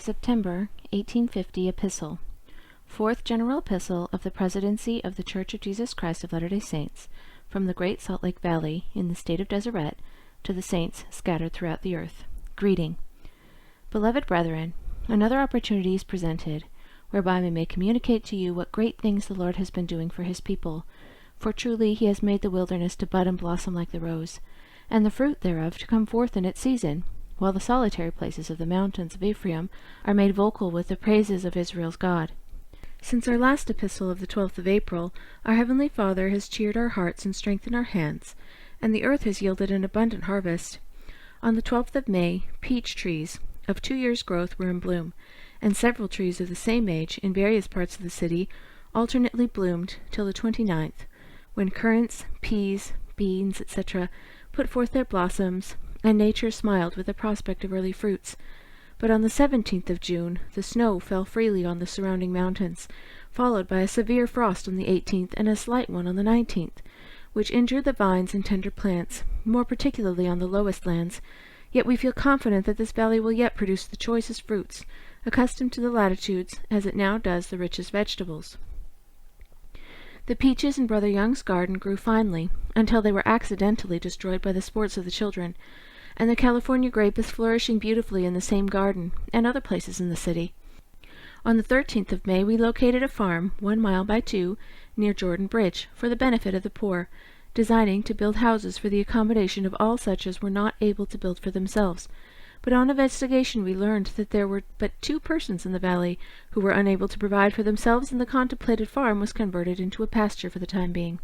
September, 1850 Epistle. Fourth General Epistle of the Presidency of the Church of Jesus Christ of Latter-day Saints, from the Great Salt Lake Valley, in the state of Deseret, to the saints scattered throughout the earth. Greeting. Beloved brethren, another opportunity is presented, whereby we may communicate to you what great things the Lord has been doing for his people. For truly he has made the wilderness to bud and blossom like the rose, and the fruit thereof to come forth in its season, while the solitary places of the mountains of Ephraim are made vocal with the praises of Israel's God. Since our last epistle of the 12th of April, our Heavenly Father has cheered our hearts and strengthened our hands, and the earth has yielded an abundant harvest. On the 12th of May, peach trees of 2 years' growth were in bloom, and several trees of the same age in various parts of the city alternately bloomed till the 29th, when currants, peas, beans, etc., put forth their blossoms, and nature smiled with the prospect of early fruits. But on the 17th of June the snow fell freely on the surrounding mountains, followed by a severe frost on the 18th and a slight one on the 19th, which injured the vines and tender plants, more particularly on the lowest lands. Yet we feel confident that this valley will yet produce the choicest fruits, accustomed to the latitudes, as it now does the richest vegetables. The peaches in Brother Young's garden grew finely, until they were accidentally destroyed by the sports of the children, and the California grape is flourishing beautifully in the same garden, and other places in the city. On the 13th of May we located a farm 1 mile by 2 near Jordan Bridge for the benefit of the poor, designing to build houses for the accommodation of all such as were not able to build for themselves. But on investigation we learned that there were but 2 persons in the valley who were unable to provide for themselves, and the contemplated farm was converted into a pasture for the time being.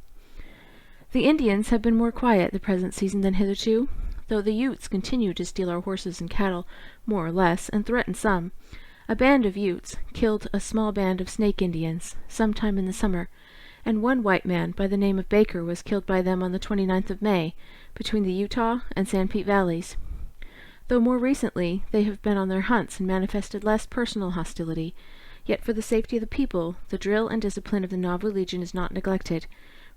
The Indians have been more quiet the present season than hitherto, though the Utes continue to steal our horses and cattle, more or less, and threaten some. A band of Utes killed a small band of Snake Indians sometime in the summer, and one white man by the name of Baker was killed by them on the 29th of May, between the Utah and San Pete valleys. Though more recently they have been on their hunts and manifested less personal hostility, yet for the safety of the people, the drill and discipline of the Nauvoo Legion is not neglected,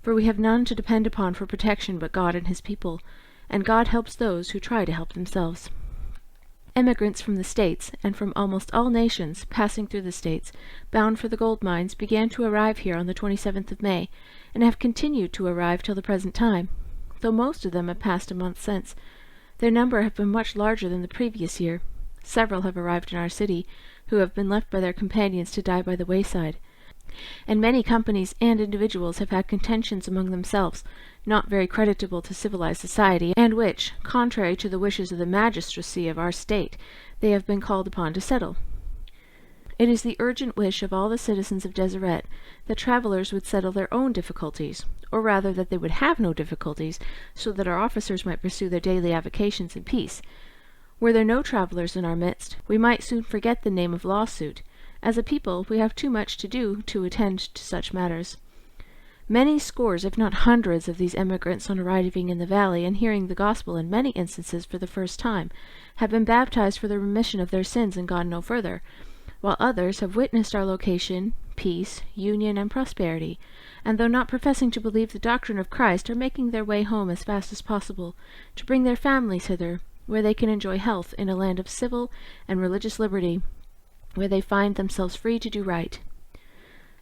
for we have none to depend upon for protection but God and his people, and God helps those who try to help themselves. Emigrants from the States, and from almost all nations passing through the States, bound for the gold mines, began to arrive here on the 27th of May, and have continued to arrive till the present time, though most of them have passed a month since. Their number have been much larger than the previous year. Several have arrived in our city, who have been left by their companions to die by the wayside, and many companies and individuals have had contentions among themselves, not very creditable to civilized society, and which, contrary to the wishes of the magistracy of our state, they have been called upon to settle. It is the urgent wish of all the citizens of Deseret that travelers would settle their own difficulties, or rather that they would have no difficulties, so that our officers might pursue their daily avocations in peace. Were there no travelers in our midst, we might soon forget the name of lawsuit. As a people, we have too much to do to attend to such matters. Many scores, if not hundreds, of these emigrants on arriving in the valley and hearing the gospel in many instances for the first time, have been baptized for the remission of their sins and gone no further, while others have witnessed our location, peace, union, and prosperity, and though not professing to believe the doctrine of Christ, are making their way home as fast as possible, to bring their families hither, where they can enjoy health in a land of civil and religious liberty, where they find themselves free to do right.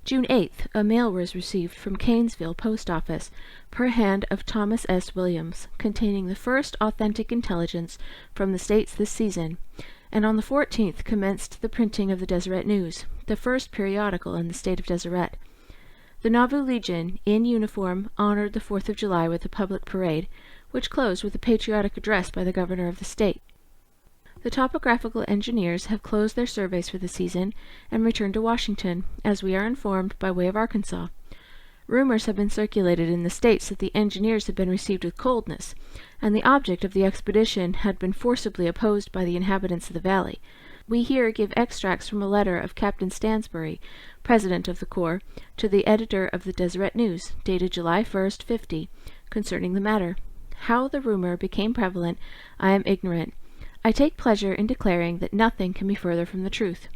June 8th, a mail was received from Canesville Post Office, per hand of Thomas S. Williams, containing the first authentic intelligence from the States this season, and on the 14th commenced the printing of the Deseret News, the first periodical in the state of Deseret. The Nauvoo Legion, in uniform, honored the 4th of July with a public parade, which closed with a patriotic address by the governor of the state. The topographical engineers have closed their surveys for the season and returned to Washington, as we are informed, by way of Arkansas. Rumors have been circulated in the States that the engineers had been received with coldness, and the object of the expedition had been forcibly opposed by the inhabitants of the valley. We here give extracts from a letter of Captain Stansbury, President of the Corps, to the editor of the Deseret News, dated July 1st, '50, concerning the matter. How the rumor became prevalent, I am ignorant. I take pleasure in declaring that nothing can be further from the truth.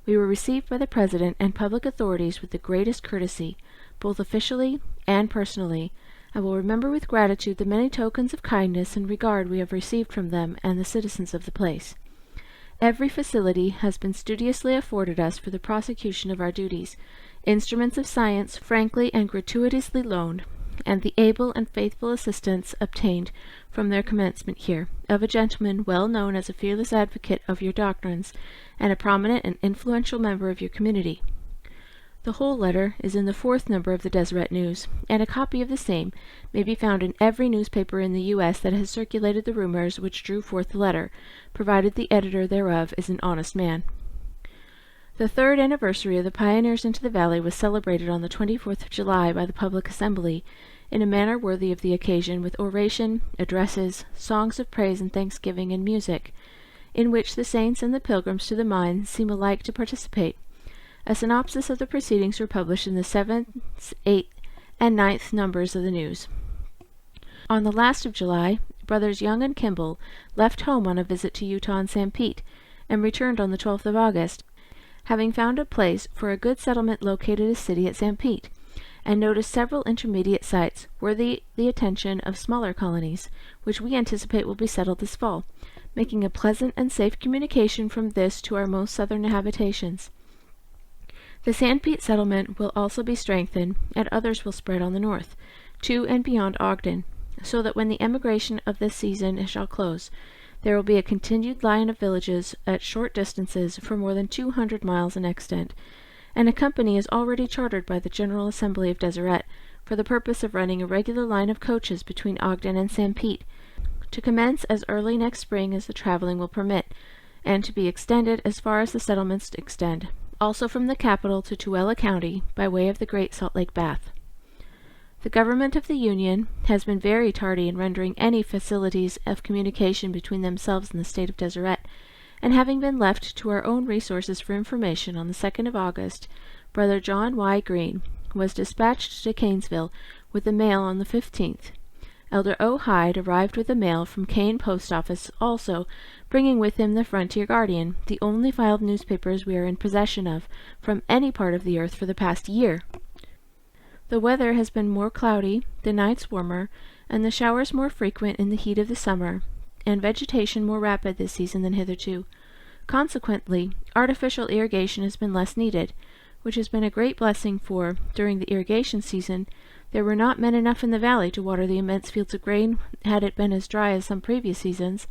We were received by the President and public authorities with the greatest courtesy, both officially and personally. I will remember with gratitude the many tokens of kindness and regard we have received from them and the citizens of the place. Every facility has been studiously afforded us for the prosecution of our duties, instruments of science frankly and gratuitously loaned, and the able and faithful assistance obtained from their commencement here, of a gentleman well known as a fearless advocate of your doctrines, and a prominent and influential member of your community. The whole letter is in the 4th number of the Deseret News, and a copy of the same may be found in every newspaper in the U.S. that has circulated the rumors which drew forth the letter, provided the editor thereof is an honest man. The 3rd anniversary of the pioneers into the valley was celebrated on the 24th of July by the public assembly, in a manner worthy of the occasion, with oration, addresses, songs of praise and thanksgiving, and music, in which the saints and the pilgrims to the mine seem alike to participate. A synopsis of the proceedings were published in the 7th, 8th, and 9th numbers of the News. On the last of July, brothers Young and Kimball left home on a visit to Utah and St. Pete, and returned on the 12th of August, having found a place for a good settlement located a city at St. Pete, and noticed several intermediate sites worthy the attention of smaller colonies, which we anticipate will be settled this fall, making a pleasant and safe communication from this to our most southern habitations. The St. Pete settlement will also be strengthened, and others will spread on the north, to and beyond Ogden, so that when the emigration of this season shall close, there will be a continued line of villages at short distances for more than 200 miles in extent, and a company is already chartered by the General Assembly of Deseret for the purpose of running a regular line of coaches between Ogden and St. Pete, to commence as early next spring as the traveling will permit, and to be extended as far as the settlements extend, also from the capital to Tooele County by way of the Great Salt Lake Bath. The government of the Union has been very tardy in rendering any facilities of communication between themselves and the state of Deseret, and having been left to our own resources for information on the 2nd of August, Brother John Y. Green was dispatched to Canesville with the mail on the 15th. Elder O. Hyde arrived with the mail from Kane Post Office also, bringing with him the Frontier Guardian, the only filed newspapers we are in possession of from any part of the earth for the past year. The weather has been more cloudy, the nights warmer, and the showers more frequent in the heat of the summer, and vegetation more rapid this season than hitherto. Consequently, artificial irrigation has been less needed, which has been a great blessing, for, during the irrigation season, there were not men enough in the valley to water the immense fields of grain had it been as dry as some previous seasons.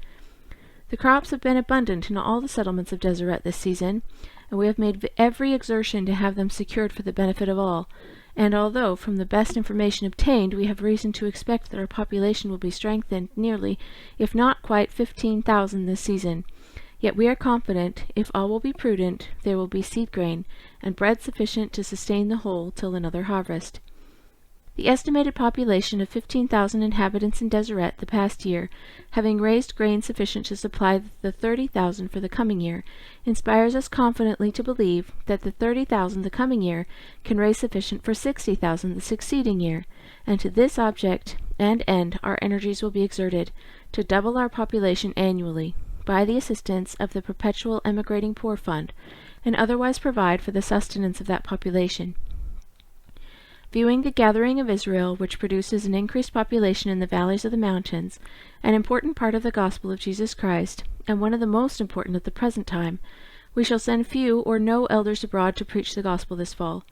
The crops have been abundant in all the settlements of Deseret this season, and we have made every exertion to have them secured for the benefit of all, and although, from the best information obtained, we have reason to expect that our population will be strengthened nearly, if not quite, 15,000 this season, yet we are confident, if all will be prudent, there will be seed grain, and bread sufficient to sustain the whole till another harvest. The estimated population of 15,000 inhabitants in Deseret the past year, having raised grain sufficient to supply the 30,000 for the coming year, inspires us confidently to believe that the 30,000 the coming year can raise sufficient for 60,000 the succeeding year, and to this object and end our energies will be exerted, to double our population annually, by the assistance of the Perpetual Emigrating Poor Fund, and otherwise provide for the sustenance of that population. Viewing the gathering of Israel, which produces an increased population in the valleys of the mountains, an important part of the gospel of Jesus Christ, and one of the most important at the present time, we shall send few or no elders abroad to preach the gospel this fall,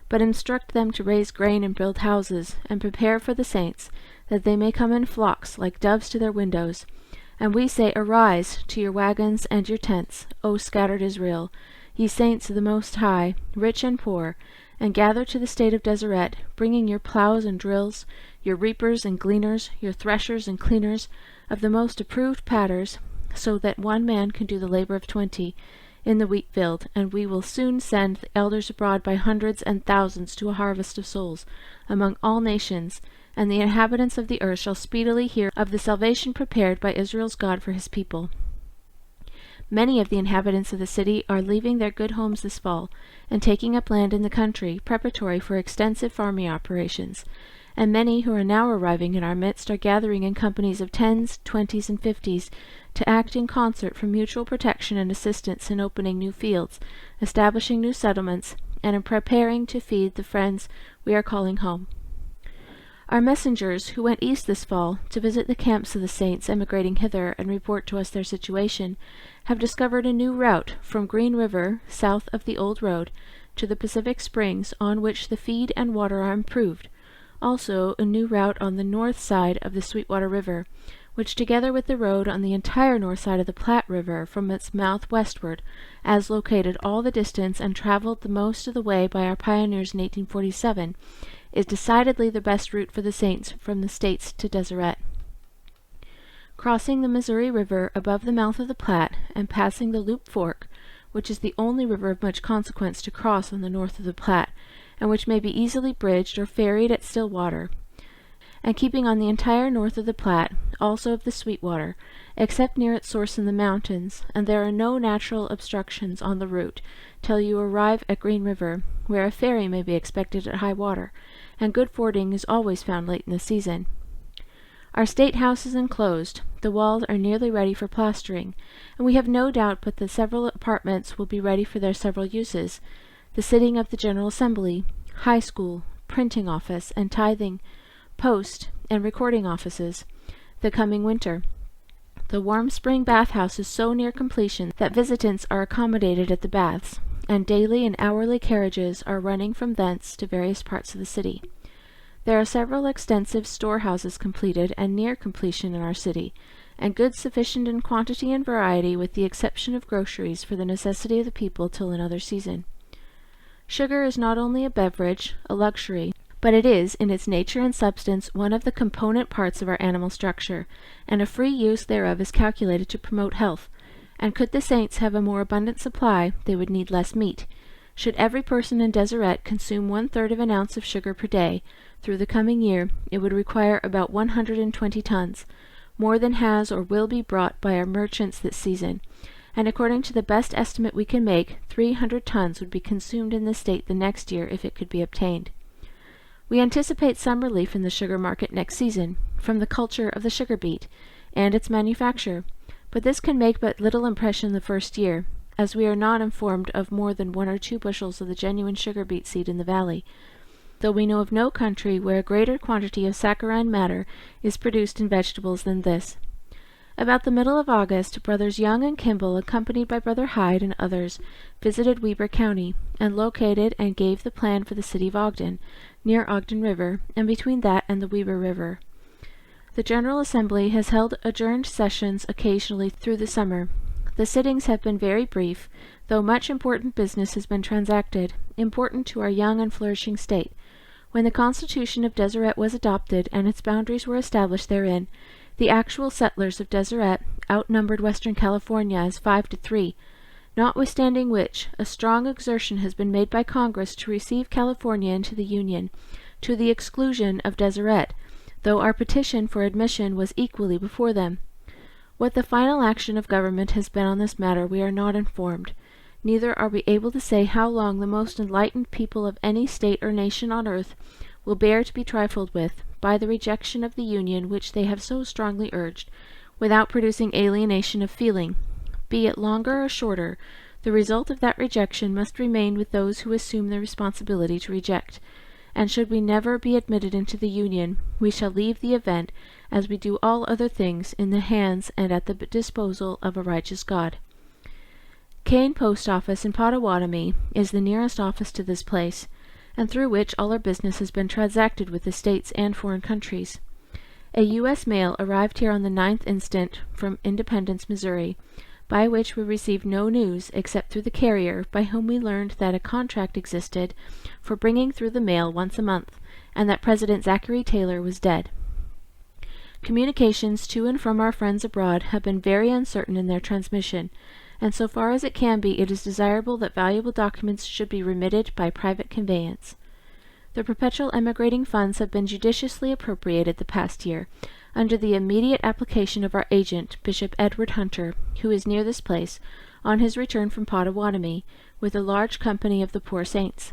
but instruct them to raise grain and build houses, and prepare for the saints, that they may come in flocks like doves to their windows. And we say, Arise to your wagons and your tents, O scattered Israel, ye saints of the Most High, rich and poor, and gather to the state of Deseret, bringing your plows and drills, your reapers and gleaners, your threshers and cleaners, of the most approved patters, so that one man can do the labor of 20 in the wheat field, and we will soon send the elders abroad by hundreds and thousands to a harvest of souls among all nations, and the inhabitants of the earth shall speedily hear of the salvation prepared by Israel's God for his people. Many of the inhabitants of the city are leaving their good homes this fall, and taking up land in the country, preparatory for extensive farming operations, and many who are now arriving in our midst are gathering in companies of 10s, 20s, and 50s, to act in concert for mutual protection and assistance in opening new fields, establishing new settlements, and in preparing to feed the friends we are calling home. Our messengers, who went east this fall to visit the camps of the saints emigrating hither and report to us their situation, have discovered a new route from Green River, south of the old road, to the Pacific Springs, on which the feed and water are improved. Also a new route on the north side of the Sweetwater River, which together with the road on the entire north side of the Platte River from its mouth westward, as located all the distance and traveled the most of the way by our pioneers in 1847, is decidedly the best route for the saints from the States to Deseret. Crossing the Missouri River above the mouth of the Platte, and passing the Loup Fork, which is the only river of much consequence to cross on the north of the Platte, and which may be easily bridged or ferried at still water, and keeping on the entire north of the Platte, also of the Sweetwater, except near its source in the mountains, and there are no natural obstructions on the route till you arrive at Green River, where a ferry may be expected at high water, and good fording is always found late in the season. Our state house is enclosed, the walls are nearly ready for plastering, and we have no doubt but the several apartments will be ready for their several uses, the sitting of the General Assembly, High School, Printing Office, and Tithing, Post, and Recording Offices, the coming winter. The warm spring bathhouse is so near completion that visitants are accommodated at the baths, and daily and hourly carriages are running from thence to various parts of the city. There are several extensive storehouses completed and near completion in our city, and goods sufficient in quantity and variety with the exception of groceries for the necessity of the people till another season. Sugar is not only a beverage, a luxury, but it is, in its nature and substance, one of the component parts of our animal structure, and a free use thereof is calculated to promote health, and could the saints have a more abundant supply, they would need less meat. Should every person in Deseret consume 1/3 of an ounce of sugar per day, through the coming year, it would require about 120 tons, more than has or will be brought by our merchants this season, and according to the best estimate we can make, 300 tons would be consumed in the state the next year if it could be obtained. We anticipate some relief in the sugar market next season, from the culture of the sugar beet, and its manufacture, but this can make but little impression the first year, as we are not informed of more than 1 or 2 bushels of the genuine sugar beet seed in the valley, though we know of no country where a greater quantity of saccharine matter is produced in vegetables than this. About the middle of August, Brothers Young and Kimball, accompanied by Brother Hyde and others, visited Weber County, and located and gave the plan for the city of Ogden, near Ogden River, and between that and the Weber River. The General Assembly has held adjourned sessions occasionally through the summer. The sittings have been very brief, though much important business has been transacted, important to our young and flourishing state. When the Constitution of Deseret was adopted and its boundaries were established therein, the actual settlers of Deseret outnumbered Western California as 5 to 3, notwithstanding which, a strong exertion has been made by Congress to receive California into the Union, to the exclusion of Deseret, though our petition for admission was equally before them. What the final action of government has been on this matter we are not informed, neither are we able to say how long the most enlightened people of any state or nation on earth will bear to be trifled with by the rejection of the Union which they have so strongly urged, without producing alienation of feeling. Be it longer or shorter, the result of that rejection must remain with those who assume the responsibility to reject, and should we never be admitted into the Union, we shall leave the event, as we do all other things, in the hands and at the disposal of a righteous God. Kane Post Office in Pottawatomie is the nearest office to this place, and through which all our business has been transacted with the States and foreign countries. A U.S. mail arrived here on the 9th instant from Independence, Missouri, by which we received no news except through the carrier, by whom we learned that a contract existed for bringing through the mail once a month, and that President Zachary Taylor was dead. Communications to and from our friends abroad have been very uncertain in their transmission, and so far as it can be, it is desirable that valuable documents should be remitted by private conveyance. The perpetual emigrating funds have been judiciously appropriated the past year, under the immediate application of our agent, Bishop Edward Hunter, who is near this place, on his return from Pottawatomie, with a large company of the poor saints.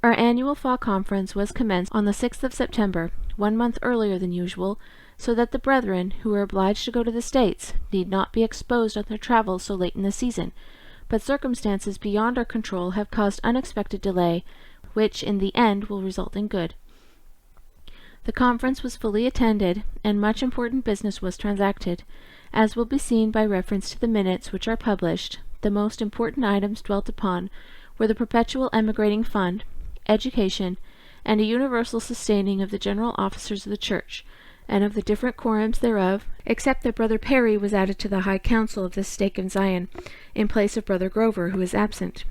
Our annual fall conference was commenced on the 6th of September, 1 month earlier than usual, so that the brethren, who are obliged to go to the States, need not be exposed on their travels so late in the season, but circumstances beyond our control have caused unexpected delay, which in the end will result in good. The conference was fully attended, and much important business was transacted. As will be seen by reference to the minutes which are published, the most important items dwelt upon were the perpetual emigrating fund, education, and a universal sustaining of the general officers of the church, and of the different quorums thereof, except that Brother Perry was added to the high council of this stake in Zion, in place of Brother Grover, who is absent.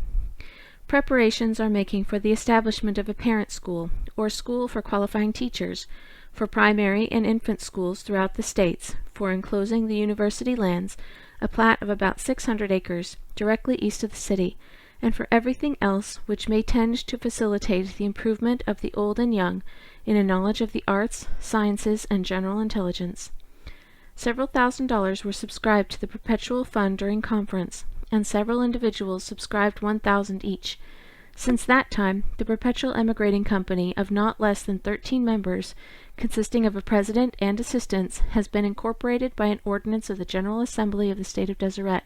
Preparations are making for the establishment of a parent school, or school for qualifying teachers, for primary and infant schools throughout the states, for enclosing the university lands, a plat of about 600 acres, directly east of the city, and for everything else which may tend to facilitate the improvement of the old and young in a knowledge of the arts, sciences, and general intelligence. Several $1,000s were subscribed to the perpetual fund during conference, and several individuals subscribed 1,000 each. Since that time, the Perpetual Emigrating Company of not less than 13 members, consisting of a president and assistants, has been incorporated by an ordinance of the General Assembly of the State of Deseret,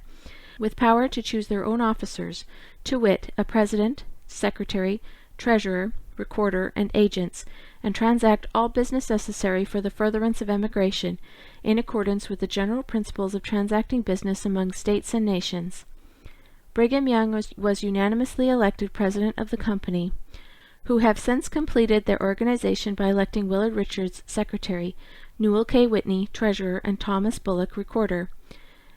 with power to choose their own officers, to wit, a president, secretary, treasurer, recorder, and agents, and transact all business necessary for the furtherance of emigration, in accordance with the general principles of transacting business among states and nations. Brigham Young was unanimously elected president of the company, who have since completed their organization by electing Willard Richards secretary, Newell K. Whitney treasurer, and Thomas Bullock recorder.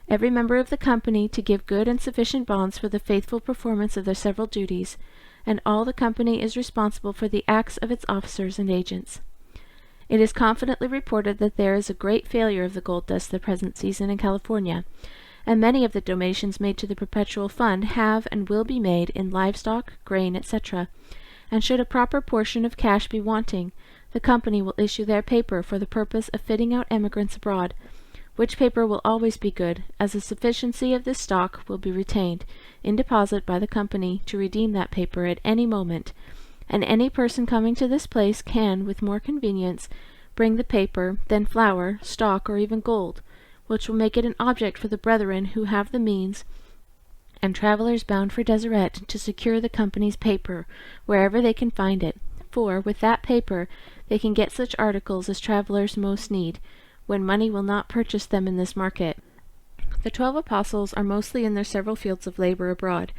Every member of the company to give good and sufficient bonds for the faithful performance of their several duties, and all the company is responsible for the acts of its officers and agents. It is confidently reported that there is a great failure of the gold dust the present season in California, and many of the donations made to the perpetual fund have and will be made in livestock, grain, etc., and should a proper portion of cash be wanting, the company will issue their paper for the purpose of fitting out emigrants abroad, which paper will always be good, as a sufficiency of this stock will be retained in deposit by the company to redeem that paper at any moment, and any person coming to this place can, with more convenience, bring the paper, then flour, stock, or even gold, which will make it an object for the brethren who have the means, and travellers bound for Deseret, to secure the company's paper, wherever they can find it, for, with that paper, they can get such articles as travellers most need, when money will not purchase them in this market. The 12 apostles are mostly in their several fields of labor abroad.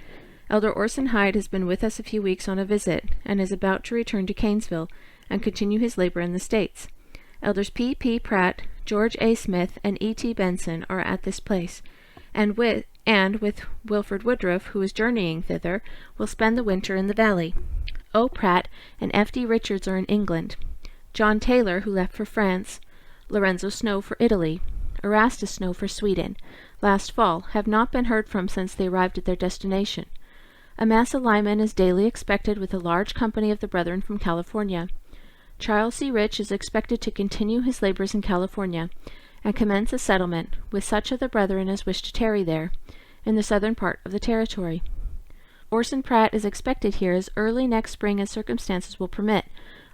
Elder Orson Hyde has been with us a few weeks on a visit, and is about to return to Canesville, and continue his labor in the States. Elders P. P. Pratt, George A. Smith, and E. T. Benson are at this place, and with Wilford Woodruff, who is journeying thither, will spend the winter in the valley. O. Pratt and F. D. Richards are in England. John Taylor, who left for France, Lorenzo Snow for Italy, Erastus Snow for Sweden, last fall, have not been heard from since they arrived at their destination. Amasa Lyman is daily expected with a large company of the brethren from California. Charles C. Rich is expected to continue his labors in California, and commence a settlement with such of the brethren as wish to tarry there, in the southern part of the territory. Orson Pratt is expected here as early next spring as circumstances will permit.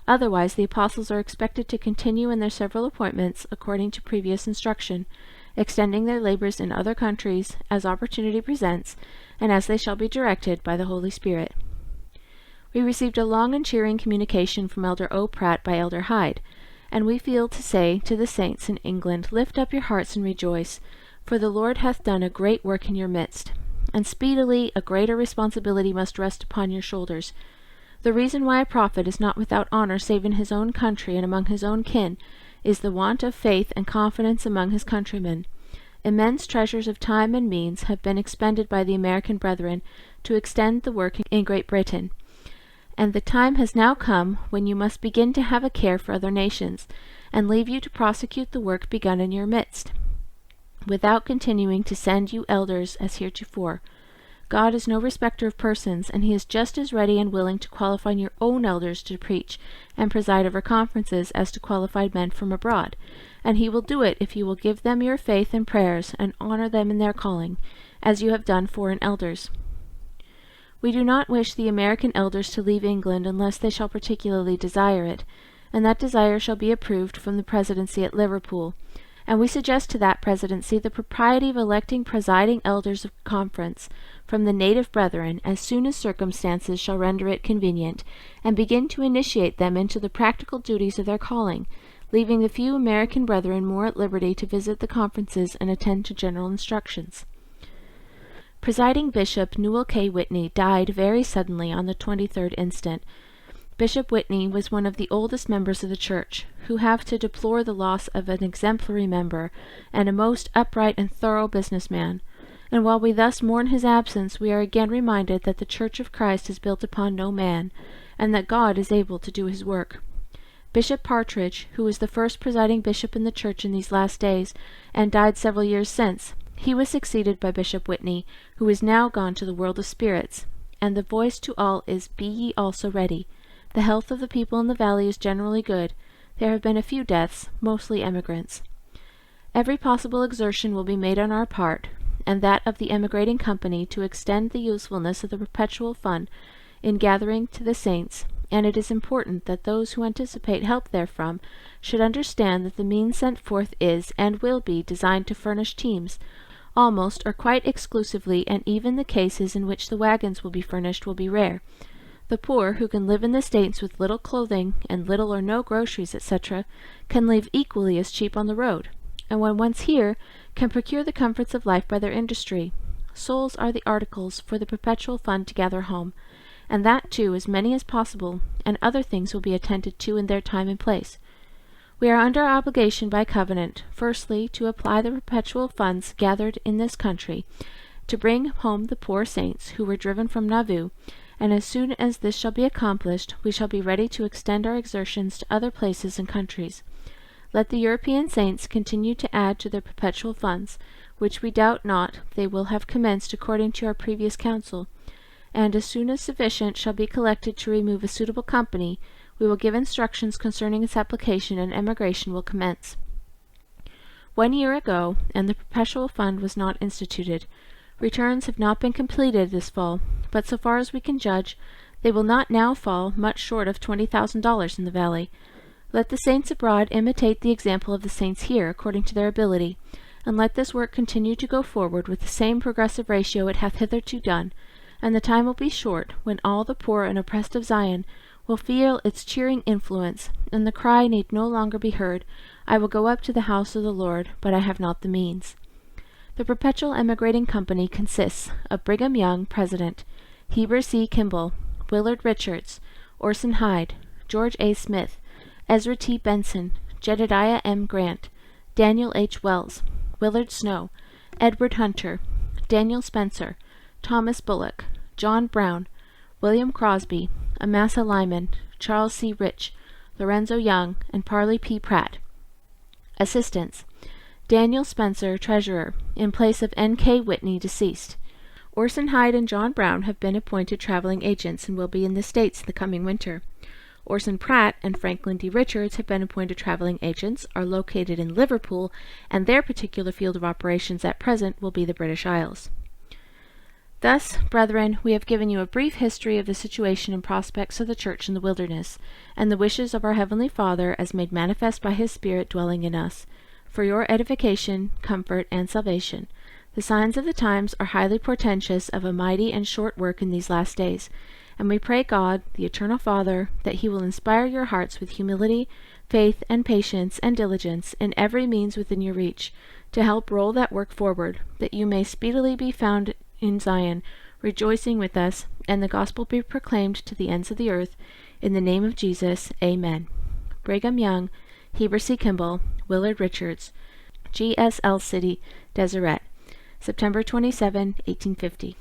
Otherwise, the apostles are expected to continue in their several appointments according to previous instruction, extending their labors in other countries as opportunity presents, and as they shall be directed by the Holy Spirit. We received a long and cheering communication from Elder O. Pratt by Elder Hyde, and we feel to say to the saints in England, lift up your hearts and rejoice, for the Lord hath done a great work in your midst, and speedily a greater responsibility must rest upon your shoulders. The reason why a prophet is not without honor save in his own country and among his own kin is the want of faith and confidence among his countrymen. Immense treasures of time and means have been expended by the American brethren to extend the work in Great Britain, and the time has now come when you must begin to have a care for other nations, and leave you to prosecute the work begun in your midst, without continuing to send you elders as heretofore. God is no respecter of persons, and he is just as ready and willing to qualify your own elders to preach and preside over conferences as to qualified men from abroad, and he will do it if you will give them your faith and prayers, and honor them in their calling, as you have done foreign elders. We do not wish the American elders to leave England unless they shall particularly desire it, and that desire shall be approved from the Presidency at Liverpool, and we suggest to that Presidency the propriety of electing presiding elders of conference from the native brethren as soon as circumstances shall render it convenient, and begin to initiate them into the practical duties of their calling, leaving the few American brethren more at liberty to visit the conferences and attend to general instructions. Presiding Bishop Newell K. Whitney died very suddenly on the 23rd instant. Bishop Whitney was one of the oldest members of the Church, who have to deplore the loss of an exemplary member, and a most upright and thorough businessman. And while we thus mourn his absence, we are again reminded that the Church of Christ is built upon no man, and that God is able to do his work. Bishop Partridge, who was the first presiding bishop in the Church in these last days, and died several years since, he was succeeded by Bishop Whitney, who is now gone to the world of spirits, and the voice to all is, "Be ye also ready." The health of the people in the valley is generally good. There have been a few deaths, mostly emigrants. Every possible exertion will be made on our part, and that of the emigrating company, to extend the usefulness of the perpetual fund in gathering to the saints, and it is important that those who anticipate help therefrom should understand that the means sent forth is, and will be, designed to furnish teams, almost or quite exclusively, and even the cases in which the wagons will be furnished will be rare. The poor, who can live in the States with little clothing and little or no groceries, etc., can live equally as cheap on the road, and when once here, can procure the comforts of life by their industry. Souls are the articles for the perpetual fund to gather home, and that too as many as possible, and other things will be attended to in their time and place. We are under obligation by covenant, firstly, to apply the perpetual funds gathered in this country, to bring home the poor saints who were driven from Nauvoo, and as soon as this shall be accomplished, we shall be ready to extend our exertions to other places and countries. Let the European saints continue to add to their perpetual funds, which we doubt not they will have commenced according to our previous counsel, and as soon as sufficient shall be collected to remove a suitable company, we will give instructions concerning its application, and emigration will commence. 1 year ago, and the perpetual fund was not instituted. Returns have not been completed this fall, but so far as we can judge, they will not now fall much short of $20,000 in the valley. Let the saints abroad imitate the example of the saints here, according to their ability, and let this work continue to go forward with the same progressive ratio it hath hitherto done, and the time will be short when all the poor and oppressed of Zion will feel its cheering influence, and the cry need no longer be heard, "I will go up to the house of the Lord, but I have not the means." The Perpetual Emigrating Company consists of Brigham Young, President, Heber C. Kimball, Willard Richards, Orson Hyde, George A. Smith, Ezra T. Benson, Jedediah M. Grant, Daniel H. Wells, Willard Snow, Edward Hunter, Daniel Spencer, Thomas Bullock, John Brown, William Crosby, Amasa Lyman, Charles C. Rich, Lorenzo Young, and Parley P. Pratt. Assistants: Daniel Spencer, Treasurer, in place of N.K. Whitney, deceased. Orson Hyde and John Brown have been appointed traveling agents and will be in the States the coming winter. Orson Pratt and Franklin D. Richards have been appointed traveling agents, are located in Liverpool, and their particular field of operations at present will be the British Isles. Thus, brethren, we have given you a brief history of the situation and prospects of the Church in the wilderness, and the wishes of our Heavenly Father as made manifest by His Spirit dwelling in us, for your edification, comfort, and salvation. The signs of the times are highly portentous of a mighty and short work in these last days, and we pray God, the Eternal Father, that He will inspire your hearts with humility, faith, and patience, and diligence in every means within your reach, to help roll that work forward, that you may speedily be found in Zion, rejoicing with us, and the gospel be proclaimed to the ends of the earth. In the name of Jesus, Amen. Brigham Young, Heber C. Kimball, Willard Richards, G.S.L. City, Deseret, September 27, 1850.